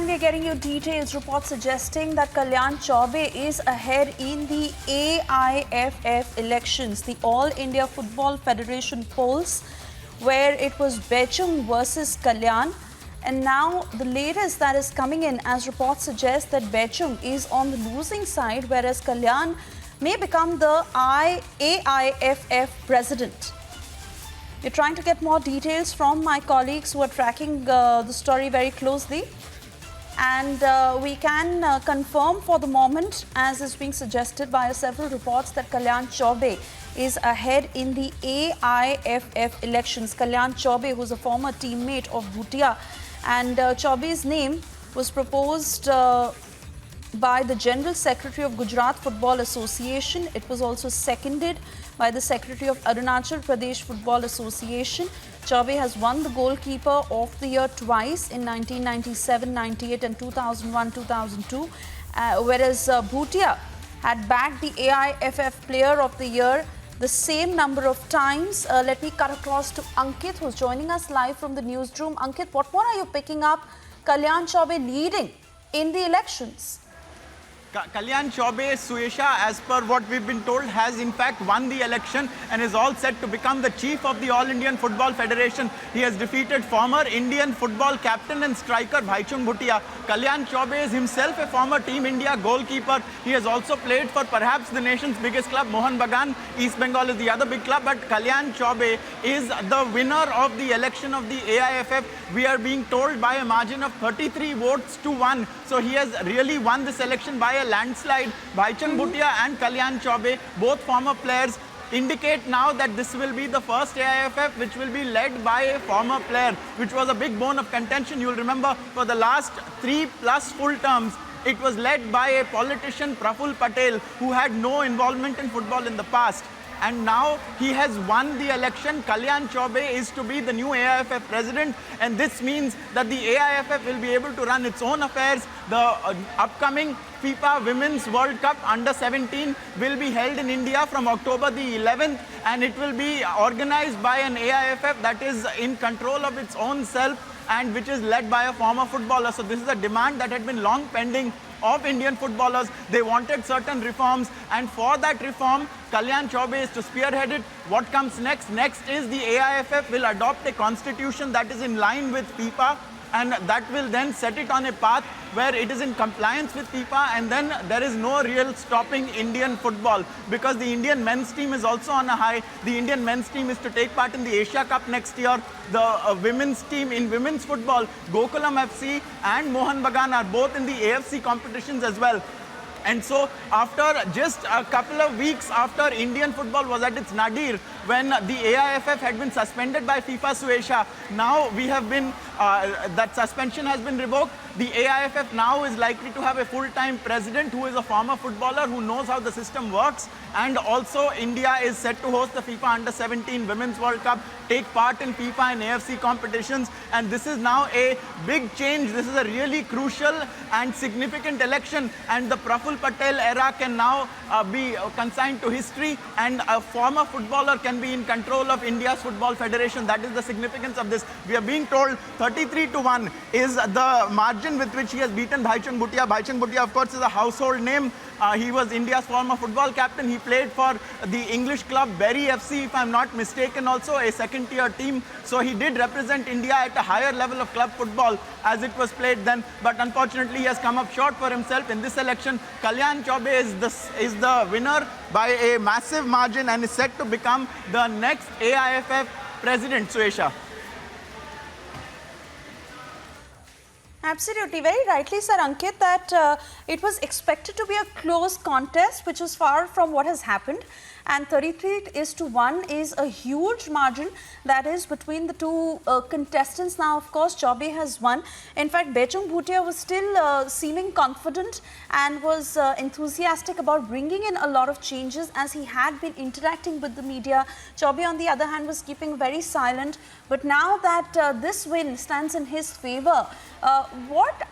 And we're getting you details, reports suggesting that Kalyan Chaubey is ahead in the AIFF elections, the All India Football Federation polls, where it was Bhaichung versus Kalyan. And now the latest that is coming in, as reports suggest, that Bhaichung is on the losing side, whereas Kalyan may become the AIFF president. We're trying to get more details from my colleagues who are tracking the story very closely. And we can confirm for the moment, as is being suggested by several reports, that Kalyan Chaubey is ahead in the AIFF elections. Kalyan Chaubey, who's a former teammate of Bhutia, and Chaubey's name was proposed by the General Secretary of Gujarat Football Association. It was also seconded by the Secretary of Arunachal Pradesh Football Association. Chaubey has won the Goalkeeper of the Year twice in 1997, 98 and 2001, 2002. Whereas Bhutia had bagged the AIFF Player of the Year the same number of times. Let me cut across to Ankit, who's joining us live from the newsroom. Ankit, what more are you picking up? Kalyan Chaubey leading in the elections. Kalyan Chaubey, Suesha, as per what we've been told, has in fact won the election and is all set to become the chief of the All Indian Football Federation. He has defeated former Indian football captain and striker Bhaichung Bhutia. Kalyan Chaubey is himself a former Team India goalkeeper. He has also played for perhaps the nation's biggest club, Mohun Bagan. East Bengal is the other big club, but Kalyan Chaubey is the winner of the election of the AIFF. We are being told by a margin of 33 votes to 1. So he has really won this election by a landslide. Bhaichung Bhutia and Kalyan Chaubey, both former players, indicate now that this will be the first AIFF which will be led by a former player, which was a big bone of contention. You'll remember for the last 3+ full terms, it was led by a politician, Praful Patel, who had no involvement in football in the past. And now he has won the election. Kalyan Chaubey is to be the new AIFF president, and this means that the AIFF will be able to run its own affairs. The upcoming FIFA Women's World Cup Under-17 will be held in India from October the 11th, and it will be organized by an AIFF that is in control of its own self and which is led by a former footballer. So this is a demand that had been long pending of Indian footballers. They wanted certain reforms, and for that reform, Kalyan Chaubey is to spearhead it. What comes next? Next is the AIFF will adopt a constitution that is in line with FIFA, and that will then set it on a path where it is in compliance with FIFA, and then there is no real stopping Indian football, because the Indian men's team is also on a high. The Indian men's team is to take part in the Asia Cup next year. The women's team in women's football, Gokulam FC and Mohun Bagan, are both in the AFC competitions as well. And so after just a couple of weeks after Indian football was at its nadir, when the AIFF had been suspended by FIFA, Suesha, now we have been, that suspension has been revoked. The AIFF now is likely to have a full-time president who is a former footballer who knows how the system works. And also India is set to host the FIFA Under-17 Women's World Cup, take part in FIFA and AFC competitions. And this is now a big change. This is a really crucial and significant election. And the Praful Patel era can now be consigned to history, and a former footballer can be in control of India's Football Federation. That is the significance of this. We are being told 33 to 1 is the margin with which he has beaten Bhaichung Bhutia. Bhaichung Bhutia, of course, is a household name. He was India's former football captain. He played for the English club Bury FC, if I'm not mistaken, also a second-tier team. So he did represent India at a higher level of club football as it was played then. But unfortunately, he has come up short for himself in this election. Kalyan Chaubey is the winner by a massive margin and is set to become the next AIFF president, Suesha. Absolutely. Very rightly said, Ankit, that it was expected to be a close contest, which is far from what has happened. And 33-1 is a huge margin that is between the two contestants. Now, of course, Chaubey has won. In fact, Bhaichung Bhutia was still seeming confident and was enthusiastic about bringing in a lot of changes as he had been interacting with the media. Chaubey, on the other hand, was keeping very silent. But now that this win stands in his favor, what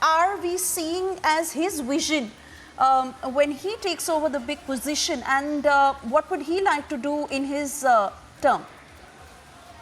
are we seeing as his vision when he takes over the big position, and what would he like to do in his term?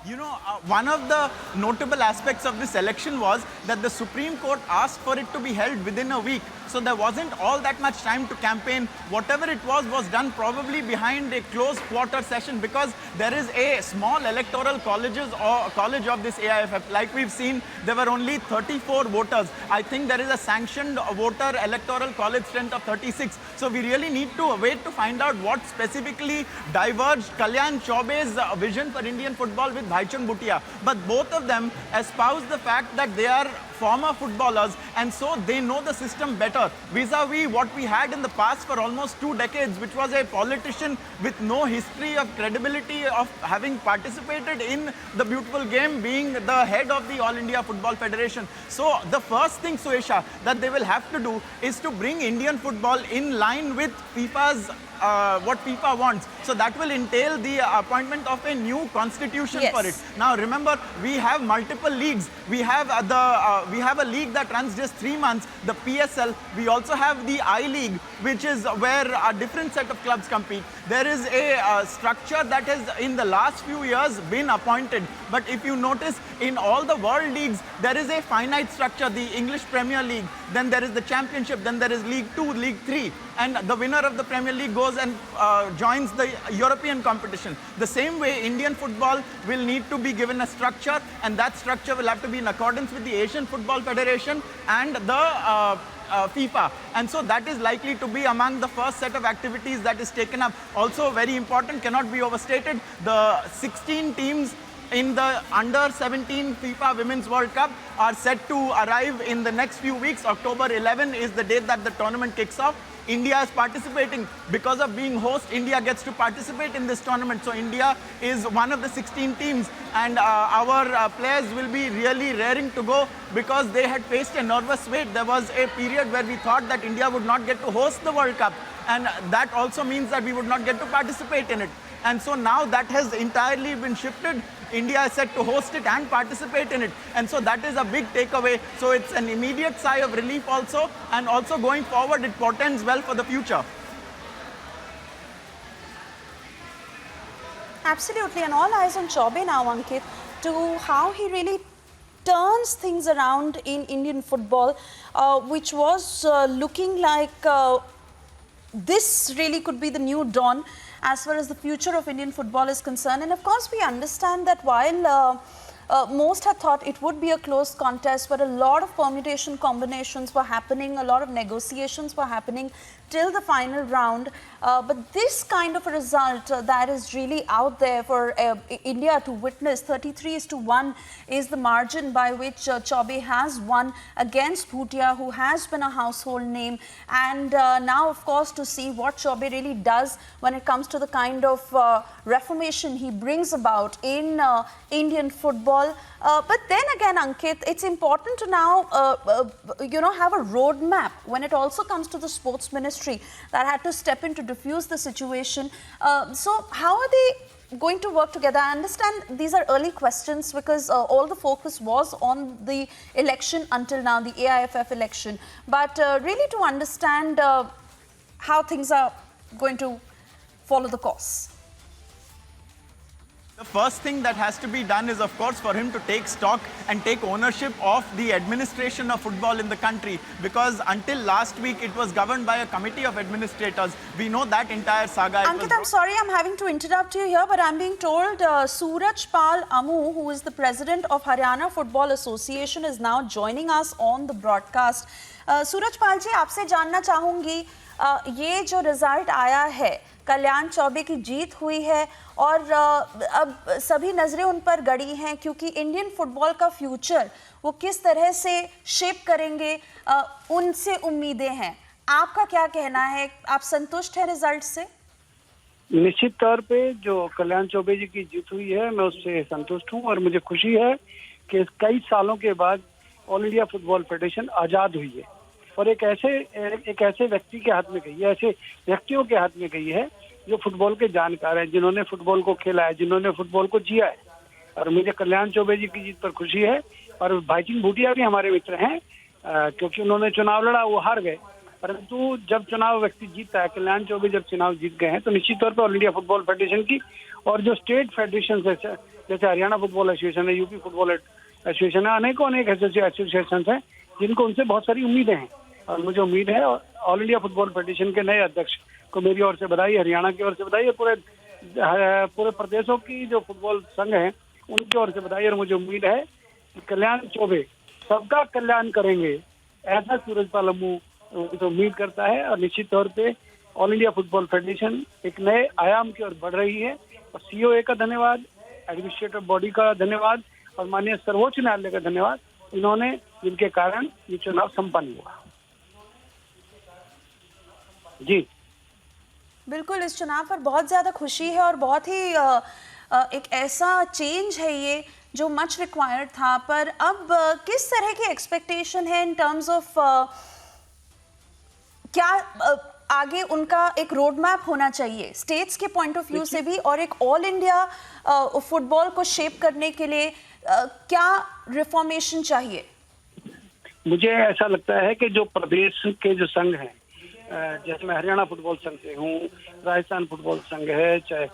You know, one of the notable aspects of this election was that the Supreme Court asked for it to be held within a week. So there wasn't all that much time to campaign. Whatever it was done probably behind a closed quarter session, because there is a small electoral college of this AIFF. Like we've seen, there were only 34 voters. I think there is a sanctioned voter electoral college strength of 36. So we really need to wait to find out what specifically diverged Kalyan Chaubey's vision for Indian football with Bhaichung Bhutia. But both of them espouse the fact that they are former footballers, and so they know the system better, vis-a-vis what we had in the past for almost 2 decades, which was a politician with no history of credibility of having participated in the beautiful game, being the head of the All India Football Federation. So the first thing, Suesha, that they will have to do is to bring Indian football in line with FIFA's what FIFA wants. So that will entail the appointment of a new constitution for it. Now remember, we have multiple leagues. We have we have a league that runs just 3 months, the PSL. We also have the I-League, which is where a different set of clubs compete. There is a structure that has in the last few years been appointed. But if you notice, in all the world leagues, there is a finite structure, the English Premier League, then there is the Championship, then there is League 2, League 3, and the winner of the Premier League goes and joins the European competition. The same way, Indian football will need to be given a structure, and that structure will have to be in accordance with the Asian Football Federation and the FIFA. And so that is likely to be among the first set of activities that is taken up. Also very important, cannot be overstated, the 16 teams in the under-17 FIFA Women's World Cup are set to arrive in the next few weeks. October 11 is the date that the tournament kicks off. India is participating. Because of being host, India gets to participate in this tournament. So India is one of the 16 teams, and our players will be really raring to go because they had faced a nervous wait. There was a period where we thought that India would not get to host the World Cup, and that also means that we would not get to participate in it. And so now that has entirely been shifted. India is set to host it and participate in it. And so that is a big takeaway. So it's an immediate sigh of relief also. And also going forward, it portends well for the future. Absolutely. And all eyes on Chaubey now, Ankit, to how he really turns things around in Indian football, which was looking like this really could be the new dawn as far as the future of Indian football is concerned. And of course, we understand that while most had thought it would be a close contest, but a lot of permutation combinations were happening, a lot of negotiations were happening till the final round. But this kind of a result that is really out there for India to witness, 33-1 is the margin by which Chaubey has won against Bhutia, who has been a household name. And now, of course, to see what Chaubey really does when it comes to the kind of reformation he brings about in Indian football. But then again, Ankit, it's important to now, have a roadmap when it also comes to the sports ministry that had to step in to diffuse the situation. So how are they going to work together? I understand these are early questions because all the focus was on the election until now, the AIFF election. But really to understand how things are going to follow the course. The first thing that has to be done is, of course, for him to take stock and take ownership of the administration of football in the country, because until last week it was governed by a committee of administrators. We know that entire saga. Ankit, I'm sorry I'm having to interrupt you here, but I'm being told Suraj Pal Amu, who is the president of Haryana Football Association, is now joining us on the broadcast. Suraj Pal ji, आपसे जानना चाहूंगी, ये जो result आया है, कल्याण चौबे की जीत हुई है और अब सभी नजरें उन पर गड़ी हैं क्योंकि इंडियन फुटबॉल का फ्यूचर वो किस तरह से शेप करेंगे, उनसे उम्मीदें हैं. आपका क्या कहना है? आप संतुष्ट हैं रिजल्ट से? निश्चित तौर पे जो कल्याण चौबे जी की जीत हुई है, मैं उससे संतुष्ट हूं और मुझे खुशी है कि कई सालों के बाद ऑल इंडिया फुटबॉल फेडरेशन आजाद हुई है और एक ऐसे व्यक्ति के हाथ में गई है, ऐसे व्यक्तियों के हाथ में गई है जो फुटबॉल के जानकार हैं, जिन्होंने फुटबॉल को खेला है, जिन्होंने फुटबॉल को जिया है. और मुझे कल्याण चौबे जी की जीत पर खुशी है. और भाईचुंग भूटिया भी हमारे मित्र हैं, क्योंकि उन्होंने चुनाव लड़ा, वो हार गए. परंतु जब चुनाव व्यक्ति जीतता है, कल्याण चौबे जब चुनाव जीत गए हैं, तो निश्चित तौर पर ऑल इंडिया फुटबॉल फेडरेशन की और जो स्टेट फेडरेशन है, जैसे हरियाणा फुटबॉल एसोसिएशन है, यूपी फुटबॉल एसोसिएशन है, अनेकों अनेक एसोसिएशन हैं जिनको उनसे बहुत सारी उम्मीदें हैं। और मुझे उम्मीद है ऑल इंडिया फुटबॉल फेडरेशन के नए अध्यक्ष को मेरी ओर से बधाई, हरियाणा की ओर से बधाई, और पूरे प्रदेशों की जो फुटबॉल संघ है उनकी ओर से बधाई। और मुझे उम्मीद है कि कल्याण चौबे सबका कल्याण करेंगे, ऐसा सूरजपाल अम्मू तो उम्मीद करता है। और निश्चित तौर पे ऑल इंडिया फुटबॉल फेडरेशन एक नए आयाम की ओर बढ़ रही है। और सीओए का धन्यवाद, एडमिनिस्ट्रेटिव बॉडी का धन्यवाद और माननीय सर्वोच्च न्यायालय का धन्यवाद, इन्होंने जिनके कारण ये चुनाव संपन्न हुआ। जी बिल्कुल, इस चुनाव पर बहुत ज़्यादा खुशी है और बहुत ही एक ऐसा चेंज है ये जो मच रिक्वायर्ड था। पर अब किस तरह की एक्सपेक्टेशन है इन टर्म्स ऑफ क्या आगे उनका एक रोड मैप होना चाहिए स्टेट्स के पॉइंट ऑफ व्यू से भी, और एक ऑल इंडिया फुटबॉल को शेप करने के लिए क्या रिफॉर्मेशन चाहिए? मुझे ऐसा लगता है कि जो प्रदेश के जो संघ हैं, जैसे मैं हरियाणा फुटबॉल संघ से हूँ, राजस्थान फुटबॉल संघ है, चाहे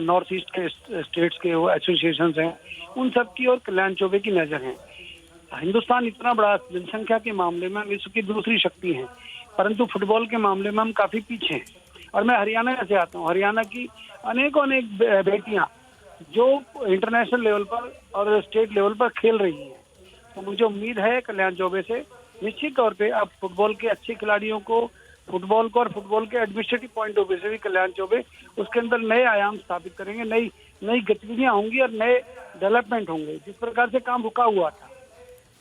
नॉर्थ ईस्ट के स्टेट्स के वो एसोसिएशन हैं, उन सब की और कल्याण चौबे की नजर है। हिंदुस्तान इतना बड़ा जनसंख्या के मामले में विश्व की दूसरी शक्ति है, परंतु फुटबॉल के मामले में हम काफी पीछे हैं। और मैं हरियाणा से आता हूँ, हरियाणा की अनेकों अनेक बेटियां जो इंटरनेशनल लेवल पर और स्टेट लेवल पर खेल रही हैं। तो मुझे उम्मीद है कल्याण चौबे से निश्चित तौर पे अब फुटबॉल के अच्छे खिलाड़ियों को, फुटबॉल को और फुटबॉल के एडमिनिस्ट्रेटिव पॉइंट ऑफ व्यू से भी कल्याण चौबे उसके अंदर नए आयाम स्थापित करेंगे, नई गतिविधियां होंगी और नए डेवलपमेंट होंगे। जिस प्रकार से काम रुका हुआ था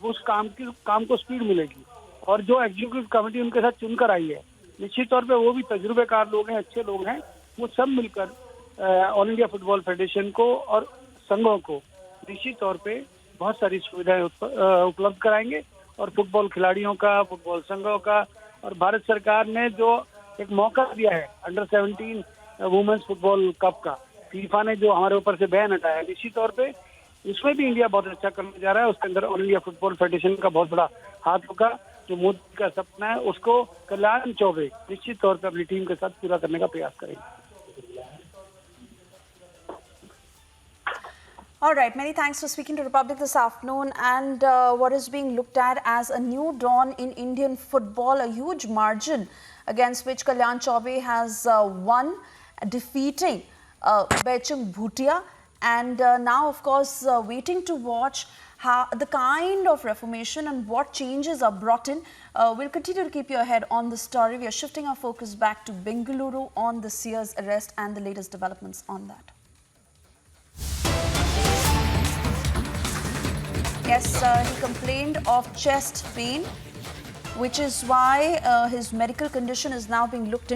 उस काम को स्पीड मिलेगी। और जो एग्जीक्यूटिव कमेटी उनके साथ चुनकर आई है, निश्चित तौर पे वो भी तजुर्बेकार लोग हैं, अच्छे लोग हैं। वो सब मिलकर ऑल इंडिया फुटबॉल फेडरेशन को और संघों को निश्चित तौर पे बहुत सारी सुविधाएं उपलब्ध कराएंगे। और फुटबॉल खिलाड़ियों का, फुटबॉल संघों का, और भारत सरकार ने जो एक मौका दिया है अंडर 17 वुमेन्स फुटबॉल कप का, फीफा ने जो हमारे ऊपर से बैन हटाया, निश्चित तौर पे उसमें भी इंडिया बहुत अच्छा करने जा रहा है। उसके अंदर ऑल इंडिया फुटबॉल फेडरेशन का बहुत बड़ा हाथ होगा। जो मोदी का सपना है उसको कल्याण चौबे निश्चित तौर पर अपनी टीम के साथ पूरा करने का प्रयास करेंगे। All right, many thanks for speaking to Republic this afternoon. And what is being looked at as a new dawn in Indian football, a huge margin against which Kalyan Chaubey has won, defeating Bhaichung Bhutia. And now, of course, waiting to watch how the kind of reformation and what changes are brought in. We'll continue to keep you ahead on the story. We are shifting our focus back to Bengaluru on the Sears arrest and the latest developments on that. Yes, he complained of chest pain, which is why his medical condition is now being looked into.